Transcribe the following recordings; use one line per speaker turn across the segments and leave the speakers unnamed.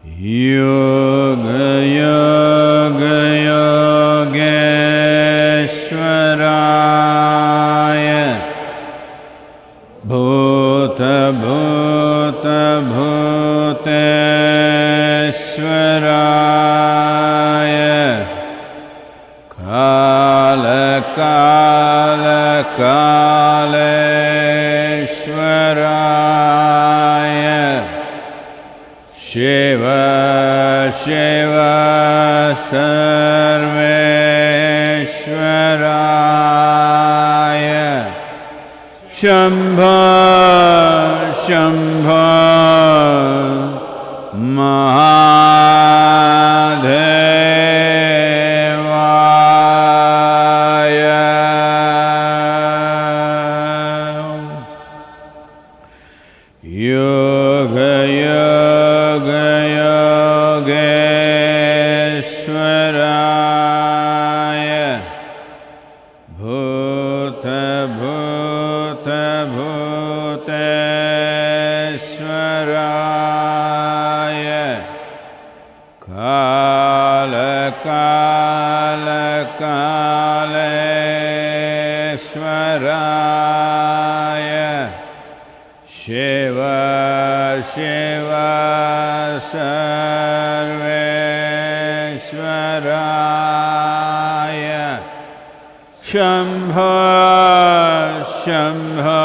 Yoga Yoga Yogeshwaraya Bhuta Bhuta Bhuteshwaraya Kala Kala Kaleshwaraya Shiva Shiva Sarveshwaraya Shambho Shambho Mahadevaya Yoga Yoga Yogeshwaraya Bhuta Bhuta Bhuteshwaraya Kala Kala Kaleshwaraya Shiva Shiva Sarveshwaraya Shambho Shambho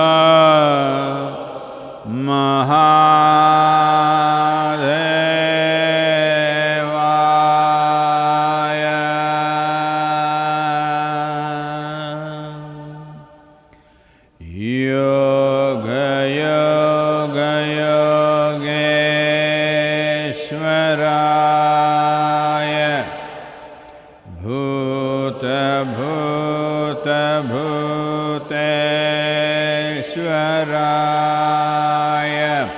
Mahadevaya Yoga Yoga Yogeshwaraya Bhuta Bhuta Bhuteshwaraya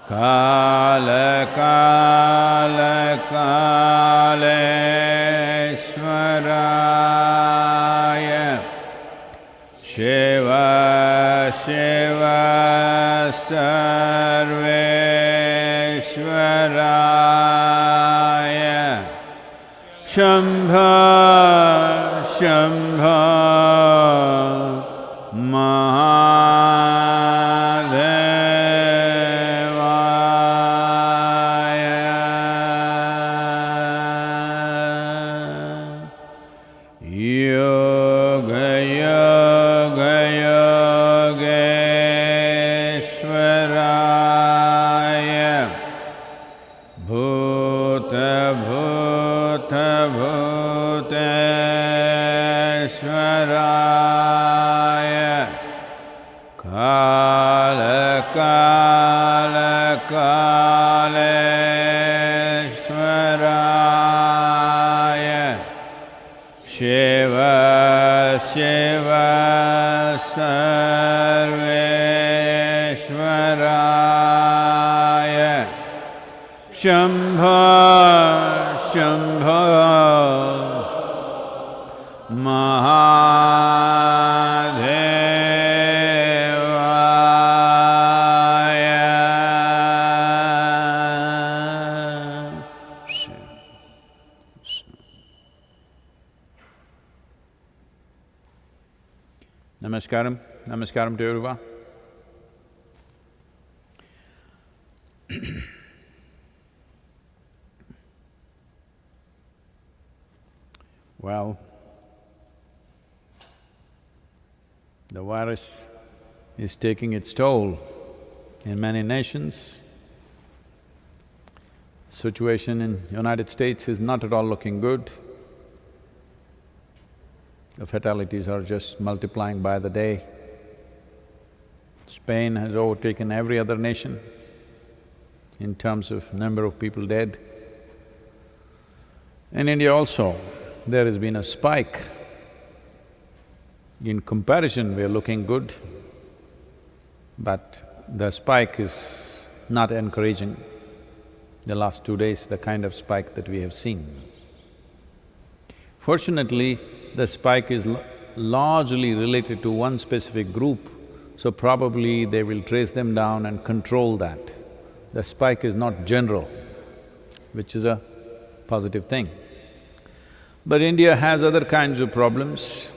Kala Kala Kaleshwaraya Shiva Shiva Sarveshwaraya Shambho Shambho Mahadevaya Yoga Yoga Yogeshwaraya Bhuta Bhuta Bhuteshwaraya Kala Kala Kaleshwaraya Shiva Shiva Sarveshwaraya Shambho Shambho Mahadevaya Namaskaram, namaskaram to everyone. Well, the virus is taking its toll in many nations. Situation in United States is not at all looking good. The fatalities are just multiplying by the day. Spain has overtaken every other nation in terms of number of people dead. In India also, there has been a spike. In comparison, we are looking good, but the spike is not encouraging. The last 2 days, the kind of spike that we have seen. Fortunately, the spike is largely related to one specific group, so probably they will trace them down and control that. the spike is not general, which is a positive thing. But India has other kinds of problems.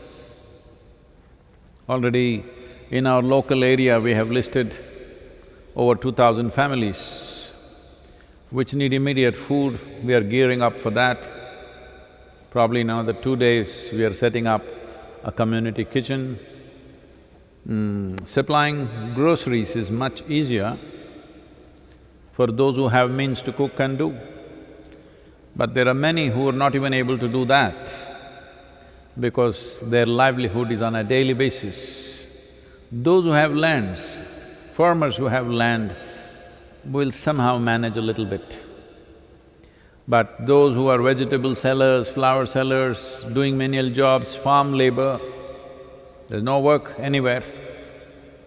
Already in our local area, we have listed over 2,000 families which need immediate food. We are gearing up for that. Probably in another 2 days, we are setting up a community kitchen. Supplying groceries is much easier for those who have means to cook and do. But there are many who are not even able to do that because their livelihood is on a daily basis. Those who have lands, farmers who have land, will somehow manage a little bit. But those who are vegetable sellers, flower sellers, doing menial jobs, farm labor, there's no work anywhere,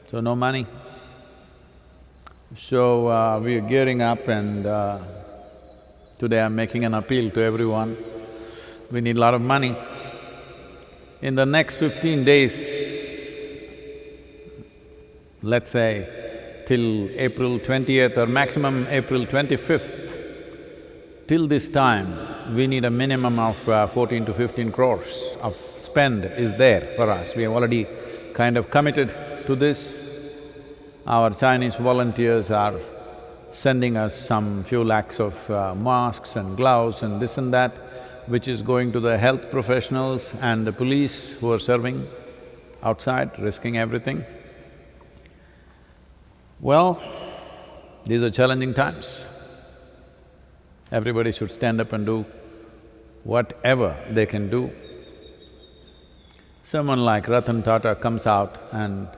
so no money. So, we are gearing up and today I'm making an appeal to everyone. We need a lot of money. In the next 15 days, let's say till April 20th or maximum April 25th, till this time, we need a minimum of 14 to 15 crores of spend is there for us. We have already kind of committed to this. Our Chinese volunteers are sending us some few lakhs of masks and gloves and this and that, which is going to the health professionals and the police who are serving outside, risking everything. Well, these are challenging times. Everybody should stand up and do whatever they can do. Someone like Ratan Tata comes out and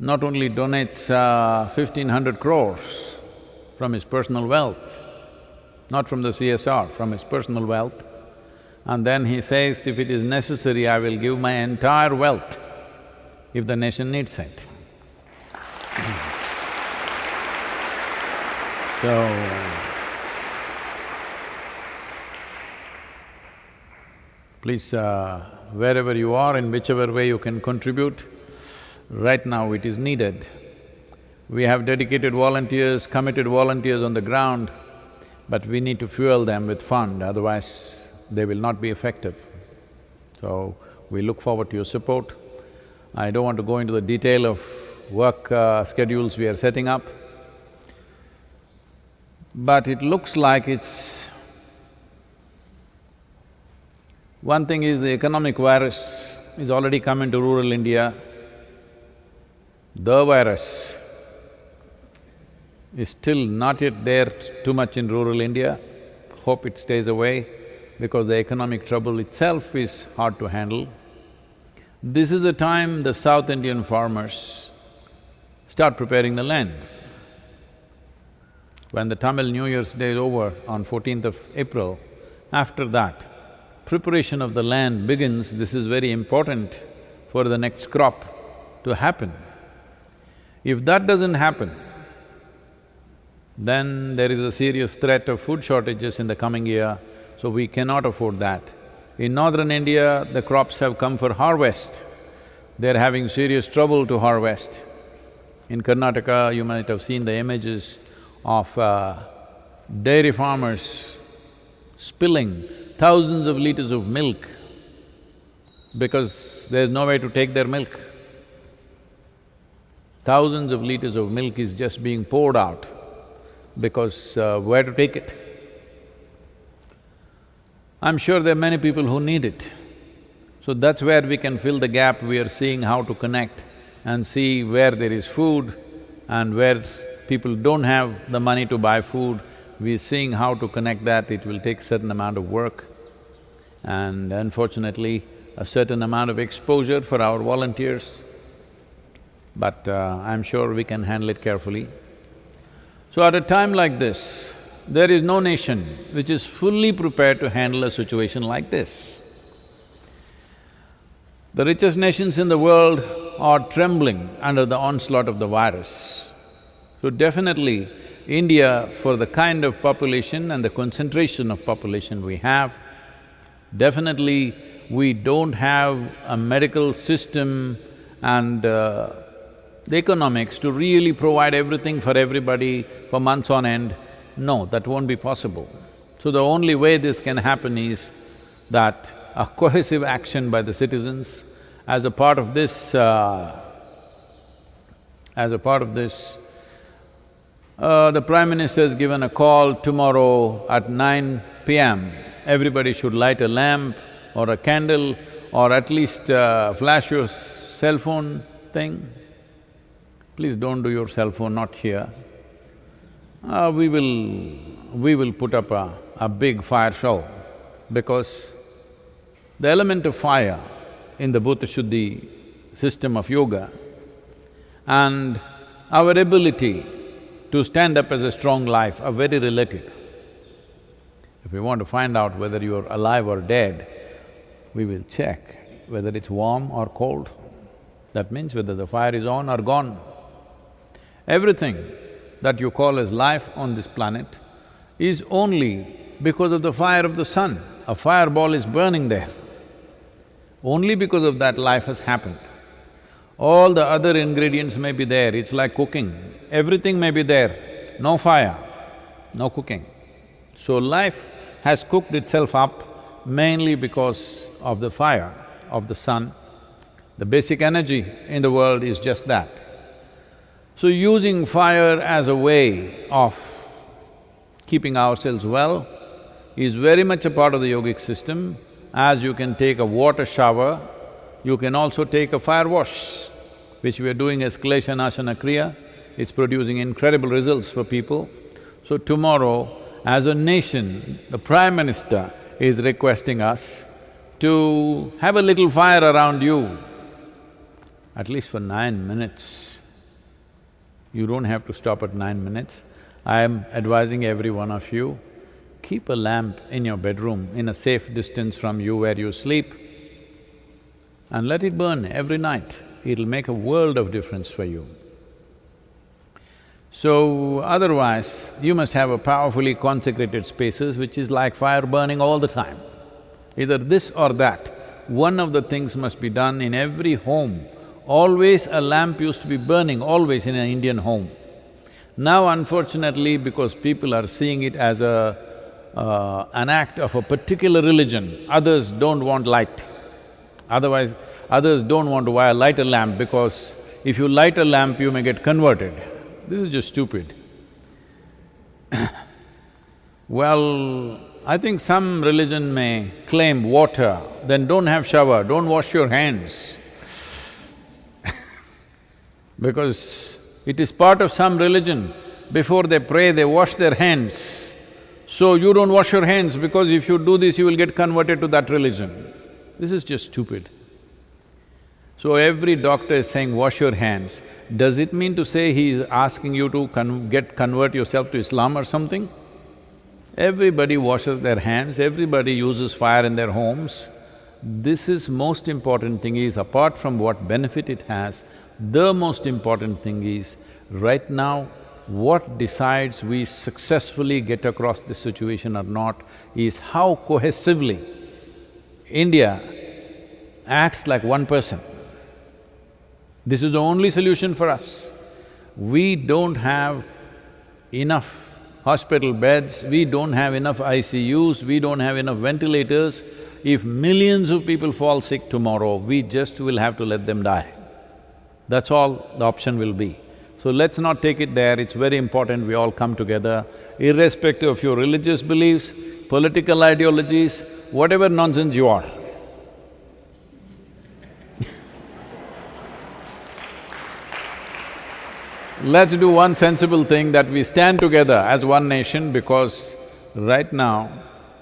not only donates 1,500 crores from his personal wealth, not from the CSR, from his personal wealth, and then he says, if it is necessary, I will give my entire wealth if the nation needs it. So, please, wherever you are, in whichever way you can contribute, right now it is needed. We have dedicated volunteers, committed volunteers on the ground, but we need to fuel them with fund, otherwise they will not be effective. So, we look forward to your support. I don't want to go into the detail of work schedules we are setting up, but it looks like it's… One thing is the economic virus is already come into rural India. The virus is still not yet there too much in rural India. Hope it stays away because the economic trouble itself is hard to handle. This is the time the South Indian farmers start preparing the land. When the Tamil New Year's Day is over on 14th of April, after that, preparation of the land begins. This is very important for the next crop to happen. If that doesn't happen, then there is a serious threat of food shortages in the coming year, so we cannot afford that. In northern India, the crops have come for harvest. They're having serious trouble to harvest. In Karnataka, you might have seen the images of dairy farmers spilling thousands of liters of milk because there's no way to take their milk. Thousands of liters of milk is just being poured out because where to take it? I'm sure there are many people who need it. So that's where we can fill the gap. We are seeing how to connect and see where there is food and where people don't have the money to buy food. We're seeing how to connect that. It will take certain amount of work and unfortunately a certain amount of exposure for our volunteers, but I'm sure we can handle it carefully. So at a time like this, there is no nation which is fully prepared to handle a situation like this. The richest nations in the world are trembling under the onslaught of the virus. So definitely, India, for the kind of population and the concentration of population we have, definitely we don't have a medical system and the economics to really provide everything for everybody for months on end. No, that won't be possible. So the only way this can happen is that a cohesive action by the citizens as a part of this, the Prime Minister has given a call tomorrow at 9 p.m. Everybody should light a lamp or a candle or at least flash your cell phone thing. Please don't do your cell phone, not here. We will put up a big fire show because the element of fire in the Bhuta Shuddhi system of yoga and our ability to stand up as a strong life are very related. If we want to find out whether you're alive or dead, we will check whether it's warm or cold. That means whether the fire is on or gone. Everything that you call as life on this planet is only because of the fire of the sun. A fireball is burning there. Only because of that life has happened. All the other ingredients may be there, it's like cooking. Everything may be there, no fire, no cooking. So life has cooked itself up mainly because of the fire of the sun. The basic energy in the world is just that. So using fire as a way of keeping ourselves well is very much a part of the yogic system. As you can take a water shower, you can also take a fire wash, which we are doing as Kleshanashana Kriya. It's producing incredible results for people. So tomorrow, as a nation, the Prime Minister is requesting us to have a little fire around you, at least for 9 minutes. You don't have to stop at 9 minutes. I am advising every one of you, keep a lamp in your bedroom in a safe distance from you where you sleep and let it burn every night. It'll make a world of difference for you. So, otherwise, you must have a powerfully consecrated spaces which is like fire burning all the time. Either this or that, one of the things must be done in every home. Always a lamp used to be burning, always in an Indian home. Now unfortunately, because people are seeing it as an act of a particular religion, others don't want light. Otherwise, others don't want to light a lamp because if you light a lamp, you may get converted. This is just stupid. Well, I think some religion may claim water, then don't have shower, don't wash your hands. Because it is part of some religion, before they pray, they wash their hands. So you don't wash your hands because if you do this, you will get converted to that religion. This is just stupid. So every doctor is saying, wash your hands. Does it mean to say he is asking you to convert yourself to Islam or something? Everybody washes their hands, everybody uses fire in their homes. This is most important thing is, apart from what benefit it has, the most important thing is, right now, what decides we successfully get across this situation or not is how cohesively India acts like one person. This is the only solution for us. We don't have enough hospital beds, we don't have enough ICUs, we don't have enough ventilators. If millions of people fall sick tomorrow, we just will have to let them die. That's all the option will be. So let's not take it there, it's very important we all come together, irrespective of your religious beliefs, political ideologies, whatever nonsense you are. Let's do one sensible thing, that we stand together as one nation, because right now,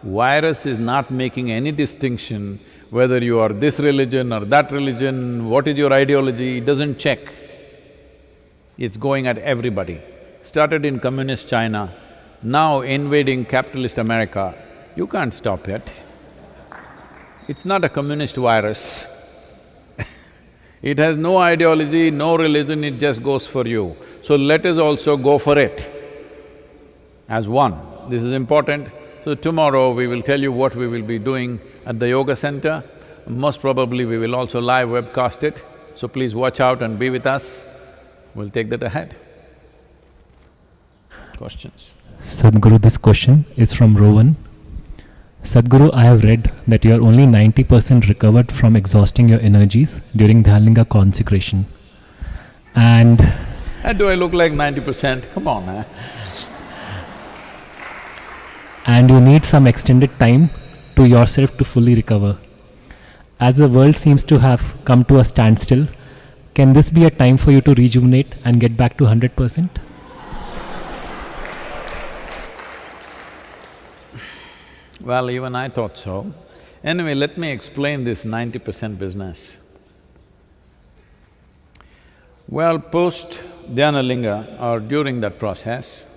virus is not making any distinction whether you are this religion or that religion, what is your ideology, it doesn't check. It's going at everybody. Started in communist China, now invading capitalist America, you can't stop it. It's not a communist virus. It has no ideology, no religion, it just goes for you. So let us also go for it as one. This is important. So tomorrow we will tell you what we will be doing at the yoga center. Most probably we will also live webcast it, so please watch out and be with us. We'll take that ahead. Questions?
Sadhguru, this question is from Rowan. Sadhguru, I have read that you are only 90% recovered from exhausting your energies during Dhyalinga consecration. And
do I look like 90%? Come on,
And you need some extended time to yourself to fully recover. As the world seems to have come to a standstill, can this be a time for you to rejuvenate and get back to 100%?
Well, even I thought so. Anyway, let me explain this 90% business. Well, post Dhyanalinga or during that process,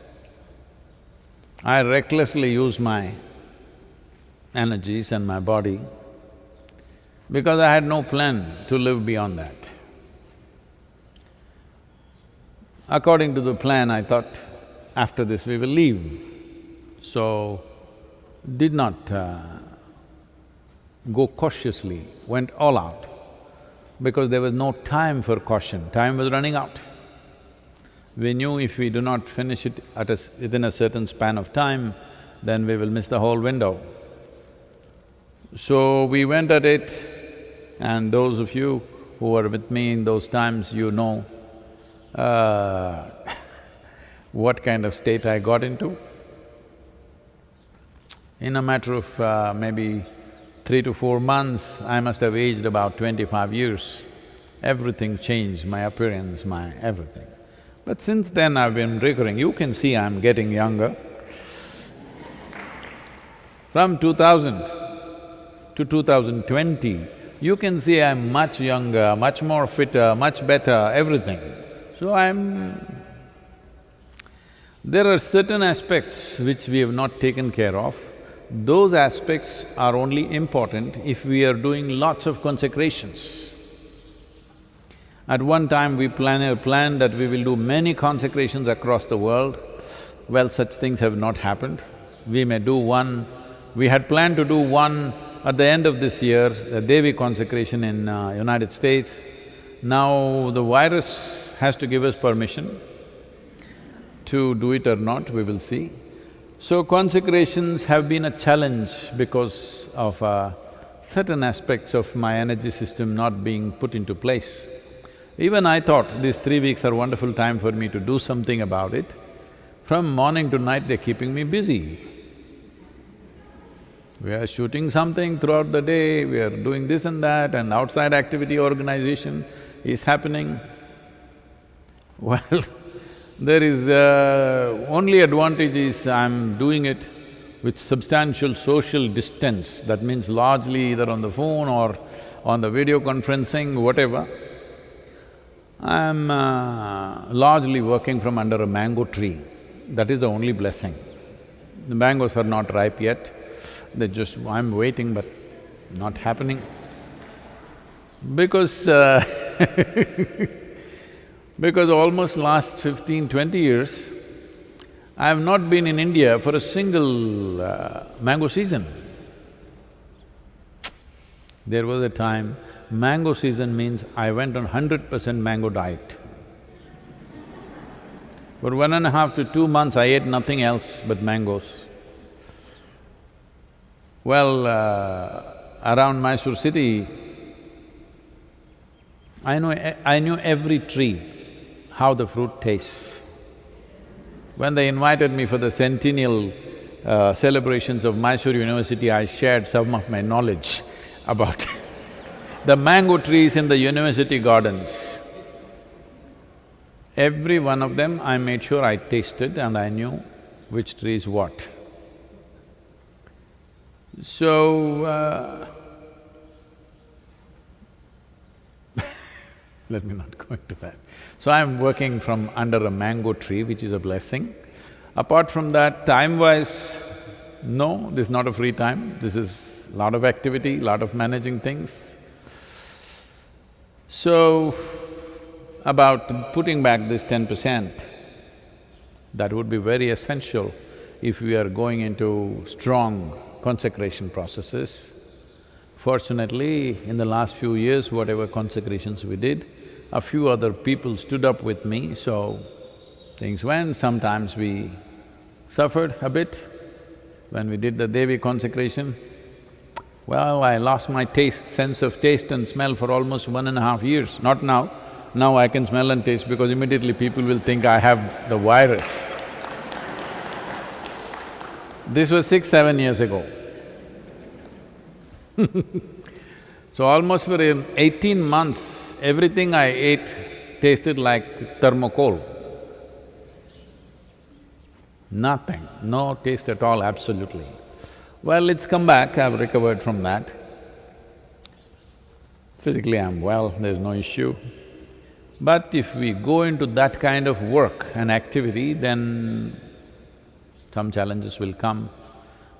I recklessly used my energies and my body because I had no plan to live beyond that. According to the plan, I thought, after this we will leave. So, did not go cautiously, went all out, because there was no time for caution, time was running out. We knew if we do not finish it within a certain span of time, then we will miss the whole window. So we went at it, and those of you who were with me in those times, you know what kind of state I got into. In a matter of maybe 3 to 4 months, I must have aged about 25 years. Everything changed, my appearance, my everything. But since then I've been recurring. You can see I'm getting younger. From 2000 to 2020, you can see I'm much younger, much more fitter, much better, everything. So there are certain aspects which we have not taken care of. Those aspects are only important if we are doing lots of consecrations. At one time we planned that we will do many consecrations across the world. Well, such things have not happened. We may do one… We had planned to do one at the end of this year, a Devi consecration in United States. Now the virus has to give us permission to do it or not, we will see. So consecrations have been a challenge because of certain aspects of my energy system not being put into place. Even I thought these 3 weeks are a wonderful time for me to do something about it. From morning to night, they're keeping me busy. We are shooting something throughout the day, we are doing this and that, and outside activity organization is happening. Well, there is only advantage is I'm doing it with substantial social distance. That means largely either on the phone or on the video conferencing, whatever. I'm largely working from under a mango tree. That is the only blessing. The mangoes are not ripe yet. I'm waiting but not happening. Because because almost last 15, 20 years, I have not been in India for a single mango season. There was a time, mango season means I went on 100% mango diet. For 1.5 to 2 months, I ate nothing else but mangoes. Well, around Mysore city, I knew every tree, how the fruit tastes. When they invited me for the centennial celebrations of Mysore University, I shared some of my knowledge about the mango trees in the university gardens. Every one of them, I made sure I tasted and I knew which tree is what. So, let me not go into that. So I'm working from under a mango tree, which is a blessing. Apart from that, time-wise, no, this is not a free time, this is lot of activity, lot of managing things. So, about putting back this 10%, that would be very essential if we are going into strong consecration processes. Fortunately, in the last few years, whatever consecrations we did, a few other people stood up with me, so things went. Sometimes we suffered a bit when we did the Devi consecration. Well, I lost my sense of taste and smell for almost 1.5 years, not now. Now I can smell and taste because immediately people will think I have the virus. This was 6, 7 years ago. So almost for 18 months, everything I ate tasted like thermocol. Nothing, no taste at all, absolutely. Well, it's come back, I've recovered from that. Physically I'm well, there's no issue. But if we go into that kind of work and activity, then some challenges will come.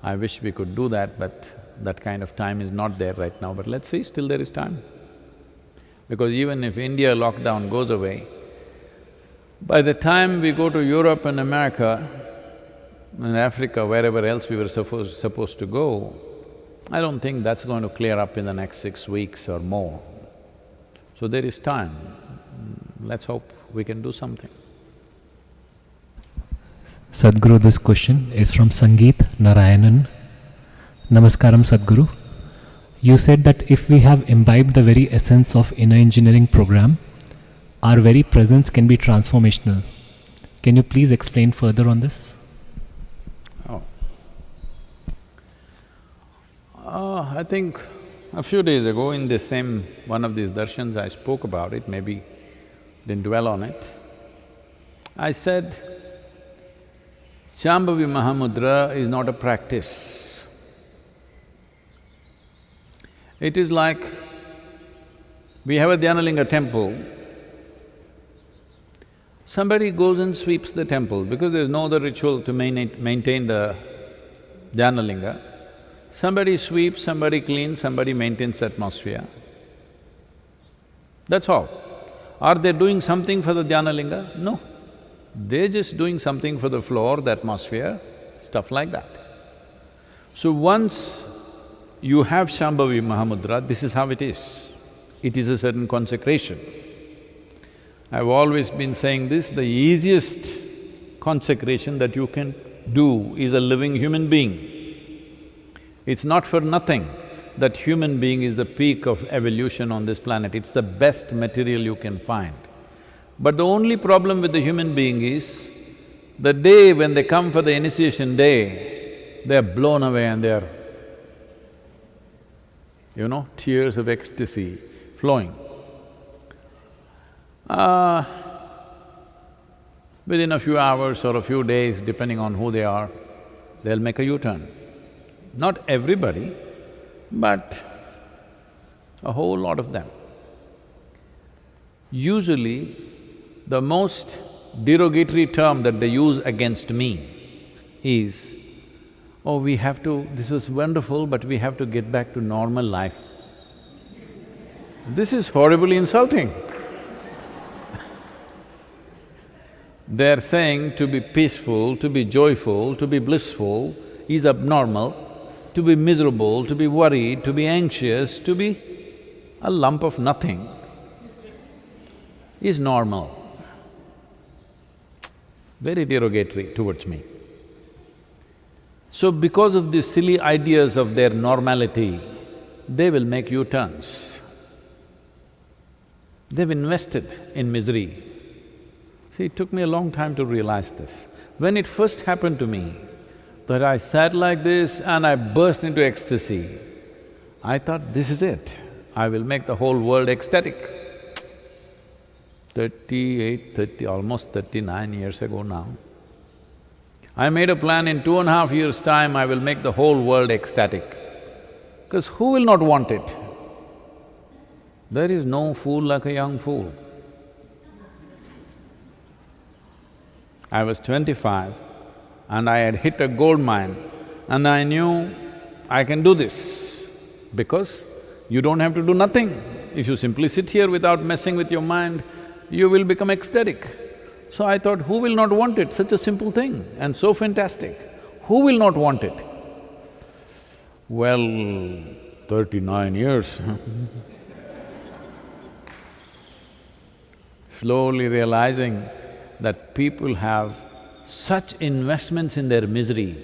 I wish we could do that, but that kind of time is not there right now. But let's see, still there is time. Because even if India lockdown goes away, by the time we go to Europe and America and Africa, wherever else we were supposed to go, I don't think that's going to clear up in the next 6 weeks or more. So there is time. Let's hope we can do something.
Sadhguru, this question is from Sangeet Narayanan. Namaskaram, Sadhguru. You said that if we have imbibed the very essence of inner engineering program, our very presence can be transformational. Can you please explain further on this?
I think a few days ago in this same one of these darshans I spoke about it, maybe didn't dwell on it. I said, Shambhavi Mahamudra is not a practice. It is like, we have a Dhyanalinga temple, somebody goes and sweeps the temple because there's no other ritual to maintain the Dhyanalinga. Somebody sweeps, somebody cleans, somebody maintains the atmosphere. That's all. Are they doing something for the Dhyanalinga? No. They're just doing something for the floor, the atmosphere, stuff like that. So once you have Shambhavi Mahamudra, this is how it is. It is a certain consecration. I've always been saying this, the easiest consecration that you can do is a living human being. It's not for nothing that human being is the peak of evolution on this planet, it's the best material you can find. But the only problem with the human being is, the day when they come for the initiation day, they're blown away and they're, tears of ecstasy flowing. Within a few hours or a few days, depending on who they are, they'll make a U-turn. Not everybody, but a whole lot of them. Usually, the most derogatory term that they use against me is, oh, this was wonderful, but we have to get back to normal life. This is horribly insulting. They're saying to be peaceful, to be joyful, to be blissful is abnormal, to be miserable, to be worried, to be anxious, to be a lump of nothing is normal. Very derogatory towards me. So because of these silly ideas of their normality, they will make U-turns. They've invested in misery. See, it took me a long time to realize this. When it first happened to me, that I sat like this and I burst into ecstasy, I thought, this is it, I will make the whole world ecstatic. almost 39 years ago now, I made a plan in 2.5 years' time I will make the whole world ecstatic. Because who will not want it? There is no fool like a young fool. I was 25 and I had hit a gold mine and I knew I can do this because you don't have to do nothing. If you simply sit here without messing with your mind, you will become ecstatic. So I thought, who will not want it? Such a simple thing and so fantastic. Who will not want it? Well, 39 years slowly realizing that people have such investments in their misery.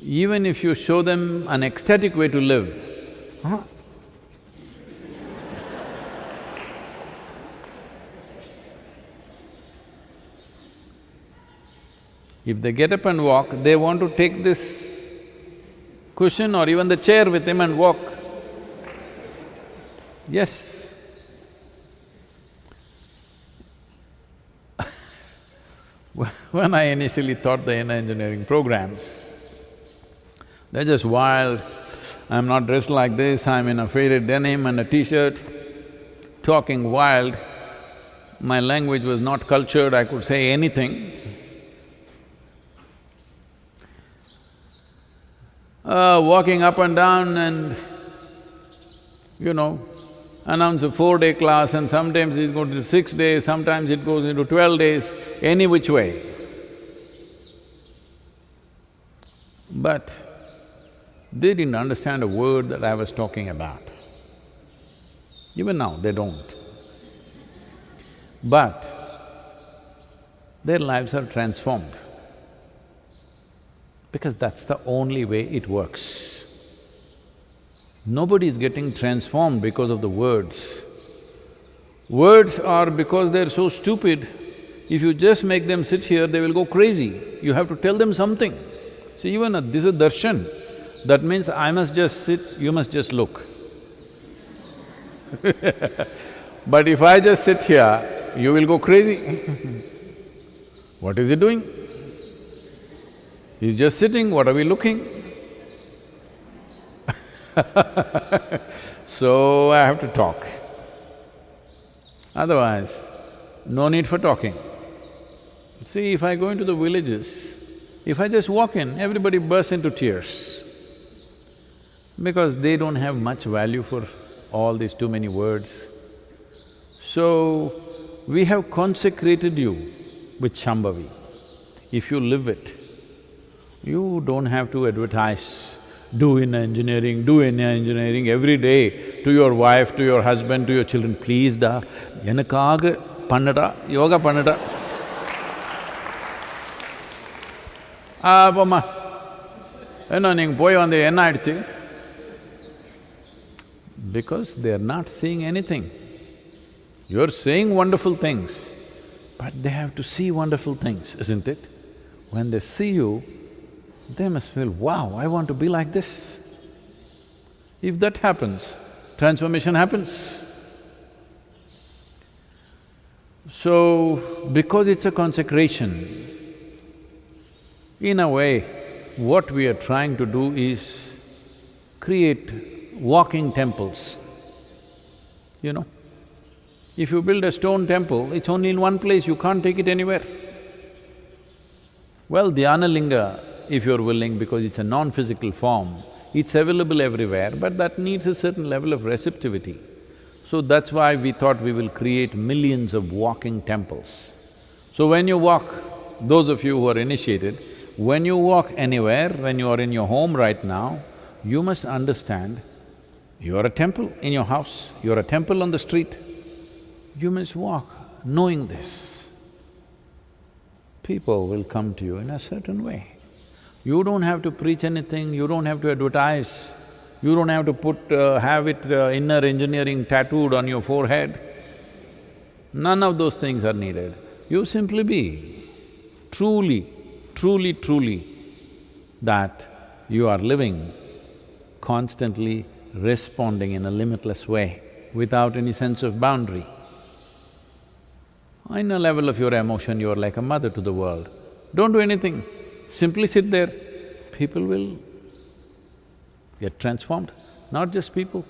Even if you show them an ecstatic way to live, huh? If they get up and walk, they want to take this cushion or even the chair with him and walk. Yes. When I initially taught the inner engineering programs, they're just wild. I'm not dressed like this, I'm in a faded denim and a t-shirt, talking wild. My language was not cultured, I could say anything. Walking up and down and, announce a 4-day class and sometimes it goes to 6 days, sometimes it goes into 12 days, any which way. But they didn't understand a word that I was talking about. Even now, they don't. But their lives are transformed because that's the only way it works. Nobody is getting transformed because of the words. Words are because they're so stupid, if you just make them sit here, they will go crazy. You have to tell them something. See, even this is darshan. That means I must just sit, you must just look. But if I just sit here, you will go crazy. What is he doing? He's just sitting, what are we looking? So I have to talk. Otherwise, no need for talking. See, if I go into the villages, if I just walk in, everybody bursts into tears because they don't have much value for all these too many words. So, we have consecrated you with Shambhavi. If you live it, you don't have to advertise, do inner engineering every day to your wife, to your husband, to your children. Please da, enakaaga pannada, yoga pannada. Pomma, enna neenga poi vande enna aiduchu? Because they're not seeing anything. You're saying wonderful things, but they have to see wonderful things, isn't it? When they see you, they must feel, wow, I want to be like this. If that happens, transformation happens. So, because it's a consecration, in a way, what we are trying to do is create walking temples, If you build a stone temple, it's only in one place, you can't take it anywhere. Well, Dhyana Linga, if you're willing, because it's a non-physical form, it's available everywhere, but that needs a certain level of receptivity. So that's why we thought we will create millions of walking temples. So when you walk, those of you who are initiated, when you walk anywhere, when you are in your home right now, you must understand you are a temple in your house, you are a temple on the street. You must walk knowing this. People will come to you in a certain way. You don't have to preach anything, you don't have to advertise, you don't have to have it inner engineering tattooed on your forehead. None of those things are needed. You simply be truly that you are living, constantly responding in a limitless way, without any sense of boundary. In a level of your emotion, you are like a mother to the world. Don't do anything, simply sit there, people will get transformed. Not just people,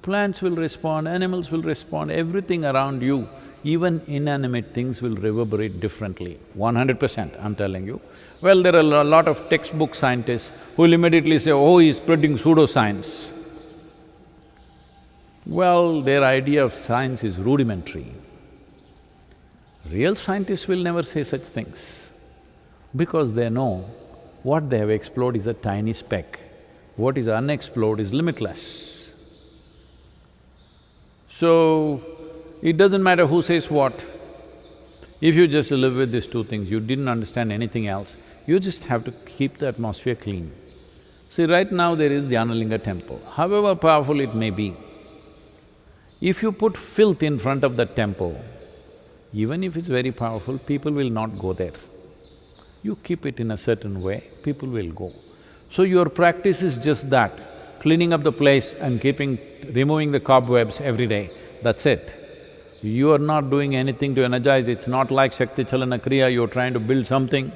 plants will respond, animals will respond, everything around you, even inanimate things will reverberate differently, 100%, I'm telling you. Well, there are a lot of textbook scientists who will immediately say, oh, he's spreading pseudoscience. Well, their idea of science is rudimentary. Real scientists will never say such things because they know what they have explored is a tiny speck, what is unexplored is limitless. So, It doesn't matter who says what. If you just live with these two things, you didn't understand anything else, you just have to keep the atmosphere clean. See, right now there is Dhyanalinga temple, however powerful it may be. If you put filth in front of that temple, even if it's very powerful, people will not go there. You keep it in a certain way, people will go. So your practice is just that, cleaning up the place and removing the cobwebs every day, that's it. You are not doing anything to energize, it's not like Shakti Chalana Kriya, you're trying to build something,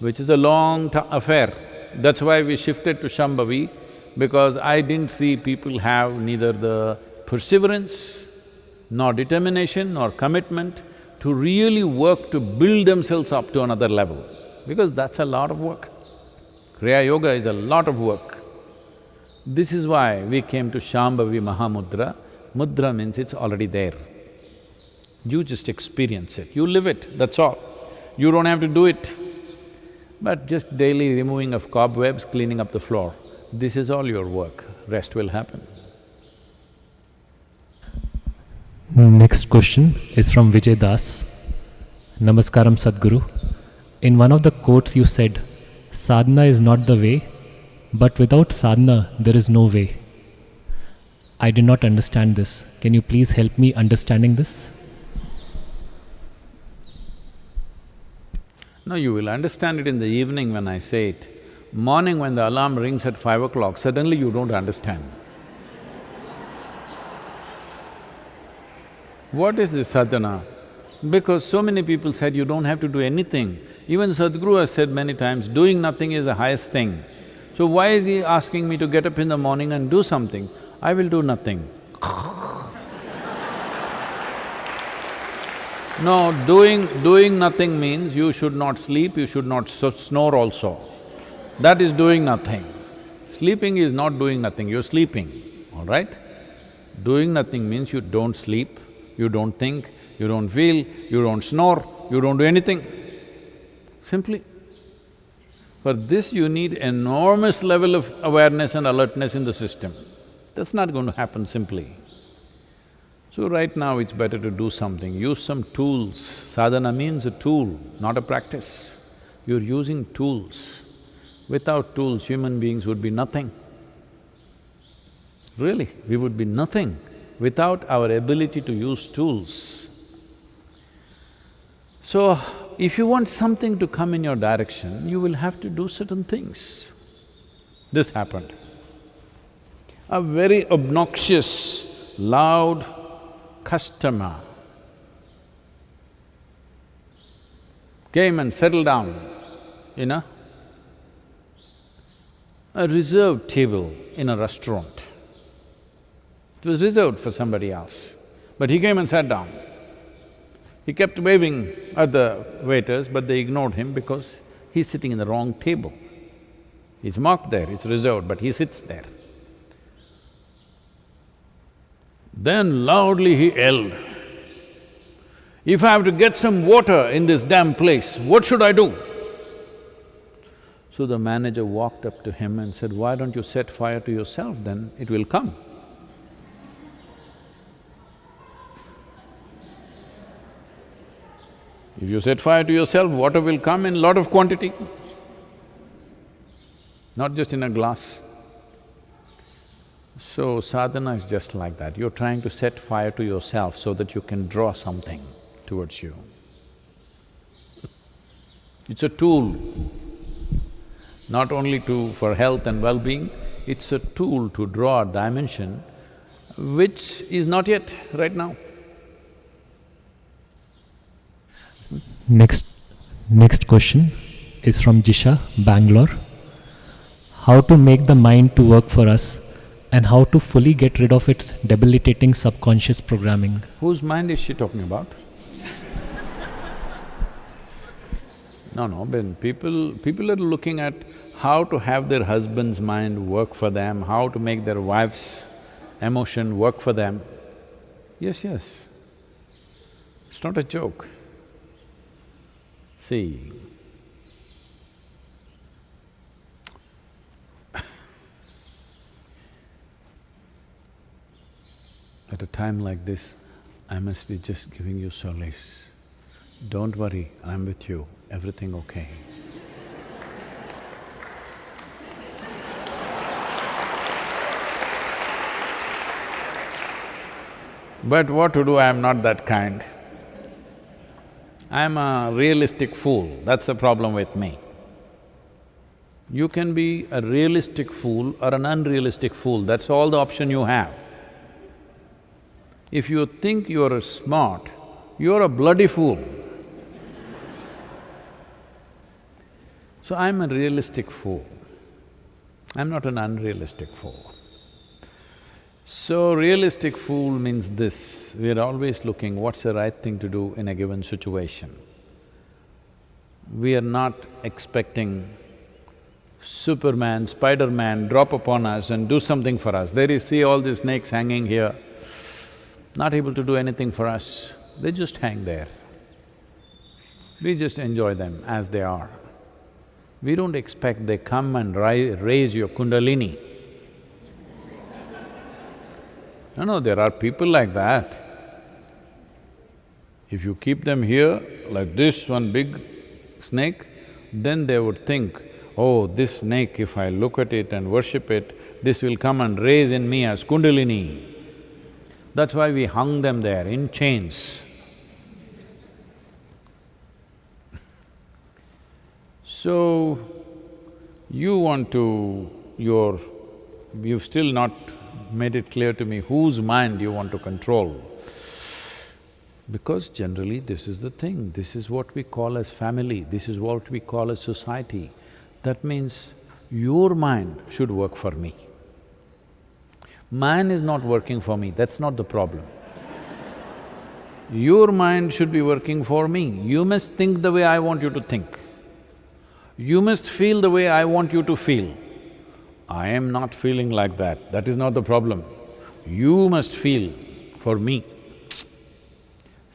which is a long affair. That's why we shifted to Shambhavi, because I didn't see people have neither the perseverance, nor determination, nor commitment to really work to build themselves up to another level, because that's a lot of work. Kriya Yoga is a lot of work. This is why we came to Shambhavi Mahamudra. Mudra means it's already there. You just experience it, you live it, that's all. You don't have to do it. But just daily removing of cobwebs, cleaning up the floor, this is all your work, rest will happen.
Next question is from Vijay Das. Namaskaram Sadhguru. In one of the quotes you said, sadhana is not the way, but without sadhana there is no way. I did not understand this. Can you please help me understanding this?
No, you will understand it in the evening when I say it. Morning when the alarm rings at 5 o'clock, suddenly you don't understand. What is this sadhana? Because so many people said you don't have to do anything. Even Sadhguru has said many times, doing nothing is the highest thing. So why is he asking me to get up in the morning and do something? I will do nothing. No, doing nothing means you should not sleep, you should not snore also. That is doing nothing. Sleeping is not doing nothing, you're sleeping, all right? Doing nothing means you don't sleep, you don't think, you don't feel, you don't snore, you don't do anything, simply. For this you need enormous level of awareness and alertness in the system. That's not going to happen simply. So right now it's better to do something, use some tools. Sadhana means a tool, not a practice. You're using tools. Without tools, human beings would be nothing. Really, we would be nothing without our ability to use tools. So, if you want something to come in your direction, you will have to do certain things. This happened. A very obnoxious, loud customer came and settled down in a reserved table in a restaurant. It was reserved for somebody else, but he came and sat down. He kept waving at the waiters, but they ignored him because he's sitting in the wrong table. It's marked there, it's reserved, but he sits there. Then loudly he yelled, "If I have to get some water in this damn place, what should I do?" So the manager walked up to him and said, "Why don't you set fire to yourself, then it will come." If you set fire to yourself, water will come in lot of quantity, not just in a glass. So sadhana is just like that, you're trying to set fire to yourself so that you can draw something towards you. It's a tool, not only for health and well-being, it's a tool to draw a dimension which is not yet right now.
Next question is from Jisha, Bangalore. How to make the mind to work for us and how to fully get rid of its debilitating subconscious programming.
Whose mind is she talking about? No, but people are looking at how to have their husband's mind work for them, how to make their wife's emotion work for them. Yes, it's not a joke. See, at a time like this, I must be just giving you solace. Don't worry, I'm with you, everything okay. But what to do, I'm not that kind. I'm a realistic fool, that's the problem with me. You can be a realistic fool or an unrealistic fool, that's all the option you have. If you think you're smart, you're a bloody fool. So I'm a realistic fool. I'm not an unrealistic fool. So realistic fool means this, we're always looking what's the right thing to do in a given situation. We are not expecting Superman, Spider-Man drop upon us and do something for us. There you see all these snakes hanging here, not able to do anything for us, they just hang there. We just enjoy them as they are. We don't expect they come and raise your kundalini. No, there are people like that. If you keep them here, like this, one big snake, then they would think, oh, this snake, if I look at it and worship it, this will come and raise in me as kundalini. That's why we hung them there in chains. So, you want to… you've still not made it clear to me whose mind you want to control. Because generally this is the thing, this is what we call as family, this is what we call as society. That means your mind should work for me. Mine is not working for me, that's not the problem. Your mind should be working for me. You must think the way I want you to think. You must feel the way I want you to feel. I am not feeling like that, that is not the problem. You must feel for me.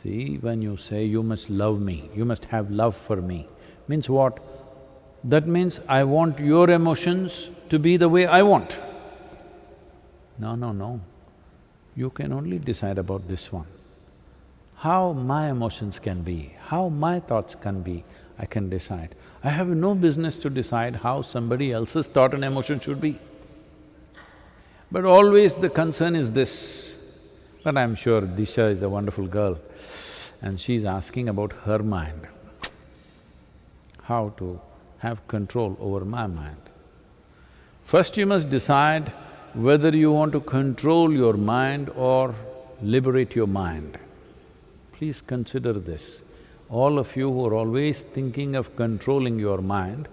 See, when you say you must love me, you must have love for me, means what? That means I want your emotions to be the way I want. No. You can only decide about this one. How my emotions can be, how my thoughts can be, I can decide. I have no business to decide how somebody else's thought and emotion should be. But always the concern is this. But I'm sure Disha is a wonderful girl and she's asking about her mind, how to have control over my mind. First you must decide whether you want to control your mind or liberate your mind. Please consider this. All of you who are always thinking of controlling your mind,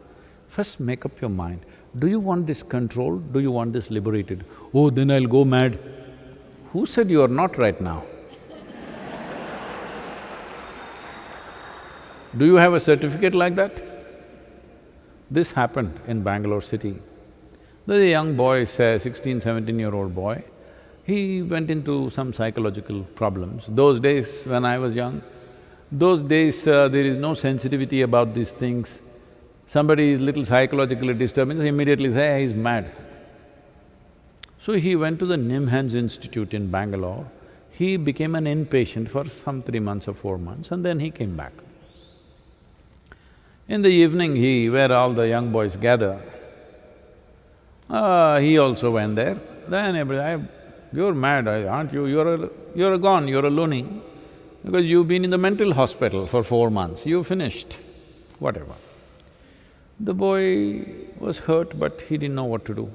first make up your mind. Do you want this controlled? Do you want this liberated? Oh, then I'll go mad. Who said you are not right now? Do you have a certificate like that? This happened in Bangalore city. There's a young boy, say 16, 17-year-old boy, he went into some psychological problems. Those days when I was young, there is no sensitivity about these things. Somebody is little psychologically disturbed, immediately say, hey, he's mad. So he went to the Nimhans Institute in Bangalore. He became an inpatient for some 3 months or 4 months and then he came back. In the evening, where all the young boys gather, he also went there. Then everybody, you're mad, aren't you? You're gone, you're a loony. Because you've been in the mental hospital for 4 months, you finished, whatever. The boy was hurt, but he didn't know what to do.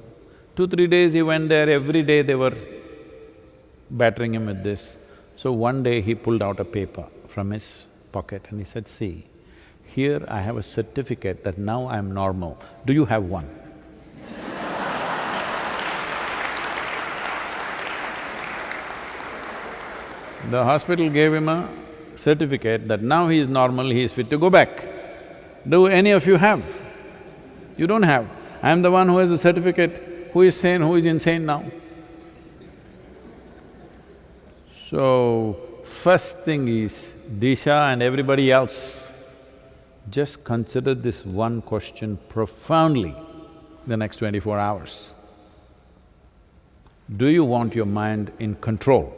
2-3 days he went there, every day they were battering him with this. So one day he pulled out a paper from his pocket and he said, see, here I have a certificate that now I'm normal. Do you have one? The hospital gave him a certificate that now he is normal, he is fit to go back. Do any of you have? You don't have. I am the one who has a certificate. Who is sane, who is insane now? So, first thing is, Disha and everybody else, just consider this one question profoundly the next 24 hours. Do you want your mind in control?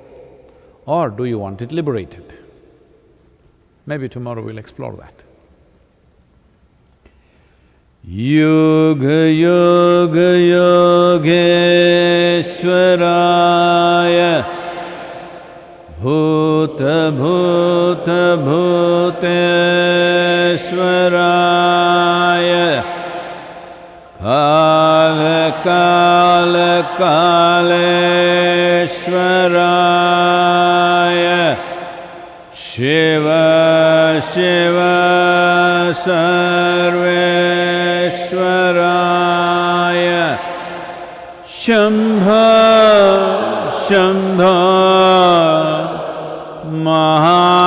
or do you want it liberated? Maybe tomorrow we'll explore that. Yoga Yoga Yogeshwaraya Bhuta Bhuta Bhuteshwaraya Kala Kala Kaleshwaraya Shiva Shiva Sarveshwaraya Shambha Shambha Maha